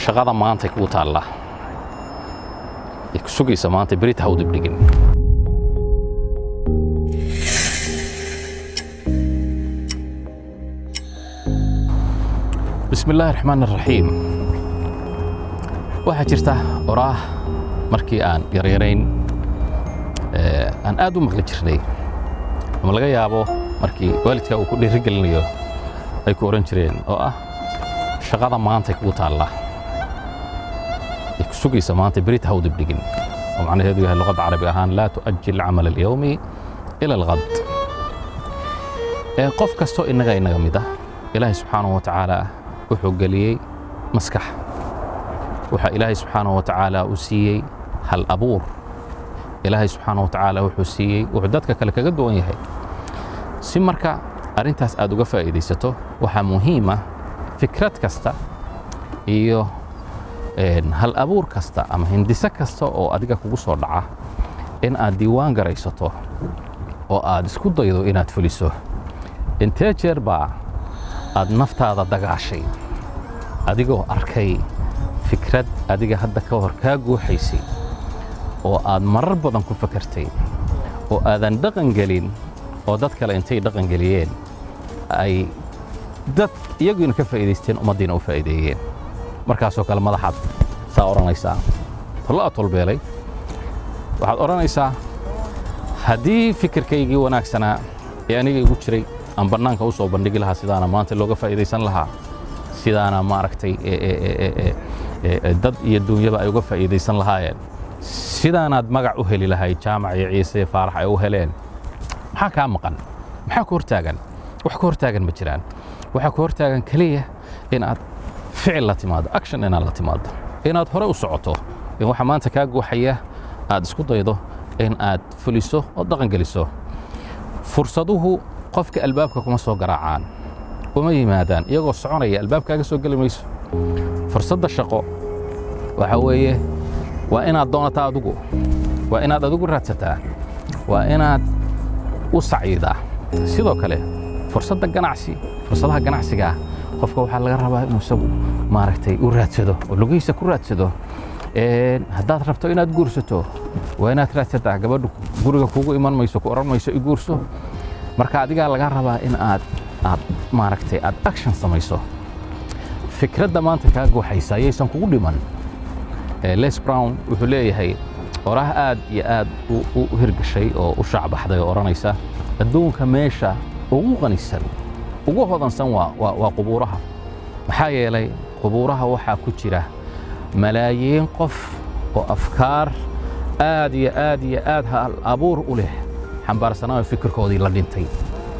shaqada maanta ku taala sugaysa maanta berita ha u dibdhigin. bismillaahi raxmaani raxiim. waxaa jirta oraah markii aan yaryarayn aan aad u maqli jirnay ama laga yaabo markii waalidka uu ku dhiirigelinayo ay ku oran jireen oo ah shaqada maanta ku taala sugaysa maanta berita ha u dibdhigin. oo macnaheedu yahay luqadda carabi ahaan laa tu'ajil camal alyawmi ila alghad. qof kastoo inaga mid ah ilaahay subxaanahu wa tacaala wuxuu geliyey maskax. waxaa ilaahay subxaanahu wa tacaala u siiyey hal abuur. ilaahay subxaanahu wa tacaala wuxuu siiyey wuxuu dadka kale kaga duwan yahay. si marka arrintaas aad uga faa'iidaysato waxaa muhiim ah fikrad kasta iyo hal abuur kasta ama hindise kasta oo adiga kugu soo dhaca in aad diiwaan garaysato oo aad isku daydo inaad fuliso. intee jeer baa aad naftaada dagaashay adigoo arkay fikrad adiga hadda ka hor kaa guuxaysay oo aad marar badan ku fakartay oo aadan dhaqan gelin oo dad kale intay dhaqan geliyeen ay dad iyaguna ka faa'iidaysteen ummaddiina u faa'iideeyeen. markaasoo kale madaxaad saa odhanaysaa tollo tolbeelay waxaad odhanaysaa haddii fikirkaygii wanaagsanaa ee aniga igu jiray aan bannaanka u soo bandhigi lahaa sidaana maanta looga faa'iidaysan lahaa sidaana maaragtay dad iyo duunyaba ay uga faa'iidaysan lahaayeen sidaanaad magac u heli lahayd jaamac iyo ciise faarax ay u heleen. maxaa kaa maqan? maxaa ku hortaagan? wax ku hortaagan ma jiraan. waxaa ku hortaagan keliya inaad ficil la timaado, action inaad la timaado, inaad hore u socoto, in waxa maanta kaa guuxaya aad isku daydo in aad fuliso oo dhaqan geliso. fursaduhu qofka albaabka kuma soo garaacaan, uma yimaadaan iyagoo soconaya, albaabkaaga soo geli mayso. fursadda shaqo waxa weeye waa inaad doonataa adigu, waa inaad adigu raadsataa, waa inaad u sacyidaa. sidoo kale fursadda ganacsi, fursadaha ganacsiga qofka waxaa laga rabaa inuu isagu maaragtay u raadsado oo lugihiisa ku raadsado. haddaad rabto inaad guursato waa inaad raadsataa. gabadhu guriga kuugu iman mayso, ku oran mayso i guurso. marka adigaa laga rabaa in aad maaragtay aad action samayso. fikradda maanta kaa guuxaysa ayaysan kugu dhiman. Les Brown wuxuu leeyahay oraah aad iyo aad u hirgashay oo u shaacbaxday oo odhanaysa adduunka meesha ugu qanisan ugu hodansan waa qubuuraha. maxaa yeelay qubuuraha waxaa ku jira malaayiin qof oo afkaar aad iyo aad hal abuur u leh xambaarsanaa fikirkoodii la dhintay.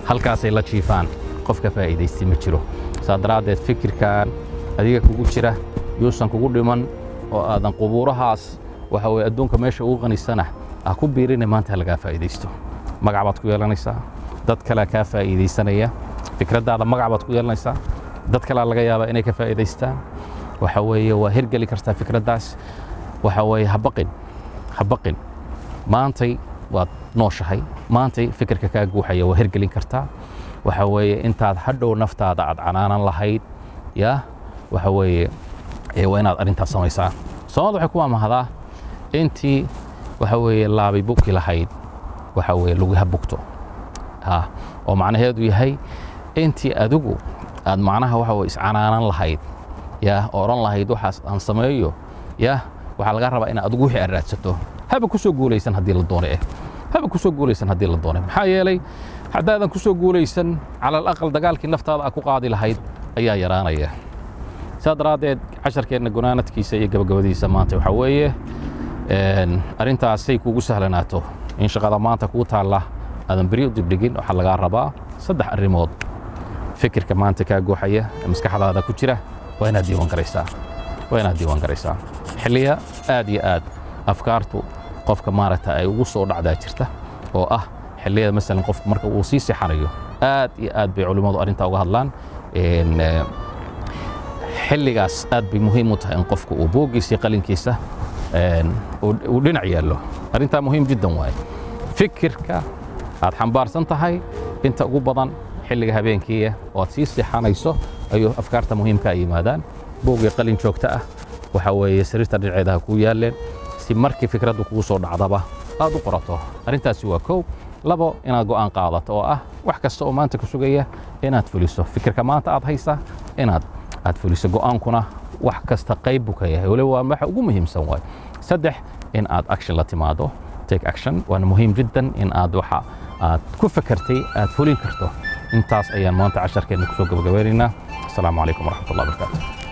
halkaasay la jiifaan. qof ka faa'iidaystay ma jiro. saa daraaddeed fikirkan adiga kugu jira yuusan kugu dhiman oo aadan qubuurahaas waxa weeye adduunka meesha ugu qanisana ah ku biirinay maanta lagaa faa'iidaysto. magac baad ku yeelanaysaa, dad kale kaa faa'iidaysanaya. fikraddaada magac baad ku yeelanaysaa, dad kale laga yaabaa inay ka faa'iidaystaan. waxa weeye waa hirgeli kartaa fikraddaas. waxa weeye ha baqin. maantay waad nooshahay, maantay fikirka kaa guuxaya waa hirgelin kartaa. waxa weeye intaad hadhow naftaada aad canaanan lahayd waxa weeye waa inaad arrintaas samaysaa. Soomaalidu waxay ku amahdaa intii waxa weeye laabay buki lahayd waxa weeye lugaha bugto. oo macnaheedu yahay intii adigu aad macnaha waxa weeye iscanaanan lahayd oran lahayd waxaas aan sameeyo waxaa laga rabaa inaad adigu wixii aad raadsato. haba ku soo guulaysan haddii la doono haba ku soo guulaysan haddii la doono. maxaa yeelay haddaadan ku soo guulaysan cala alaqal dagaalkii naftaada aad ku qaadi lahayd ayaa yaraanaya. saa daraaddeed casharkeenna gunaanadkiisa iyo gabagabadiisa maanta waxaa weeye arrintaasay kuugu sahlanaato in shaqada maanta kuu taalla aadan beri u dibdhigin. waxaa lagaa rabaa 3 arrimood. fikirka maanta kaa guuxaya ee maskaxdaada ku jira waa inaad diiwaan garaysaa. xilliya aad iyo aad afkaartu qofka maaragta ay ugu soo dhacdaa jirta oo ah xilliyada masalan qofku marka uu sii seexanayo aad iyo aad bay culimadu arrintaa uga hadlaan. xilligaas aad bay muhiim u tahay in qofku uu buuggiisa qalinkiisa uu dhinac yaallo. arrintaa muhiim jiddan waaye. fikirka aad xambaarsan tahay inta ugu badan xilliga habeenkii oo aad sii seexanayso ayuu afkaarta muhiimka ay yimaadaan. buugga qalin joogta ah waxa weeye sariirta dhinaceeda ku yaaleen si markii fikraddu kugu soo dhacdaba aad u qorato arrintaasi waa kow labo inaad go'aan qaadato oo ah wax kasta oo maanta ku sugaya inaad fuliso fikirka maanta aad haysa aad fuliso go'aankuna wax kasta qayb buu ka yahay waliba waa waxa ugu muhiimsan waay saddex in aad action la timaado take action waana muhiim jiddan in aad waxa aad ku fakartay aad fulin karto intaas ayaan maanta casharkeena kusoo gabagabaynaynaa assalaamu calaykum waraxmatullahi wabarakaatu